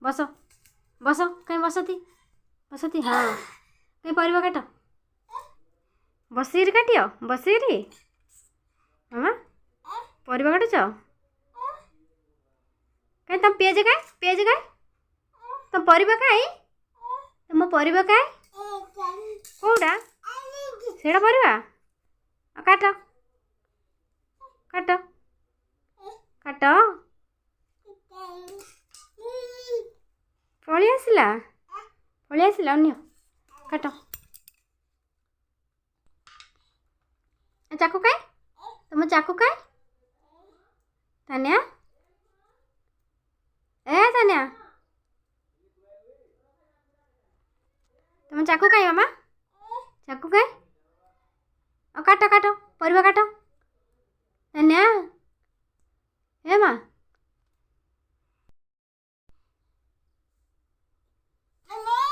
बस बस कहीं बसती बसती हाँ कहीं परिवा काट बसिक काटियो बसिक मामा परिवा काटुच कहीं तुम पेज काए तुम परिवा काई तुम परिवा काए कौटा सेड़ा परिवा काट काट काट पलि आसला अन्य काट चाकू काए तुम चाकू काए तान्या ए तान्या तुम चाकू काए मामा चाकू काए काट काट परिवा काट तान्या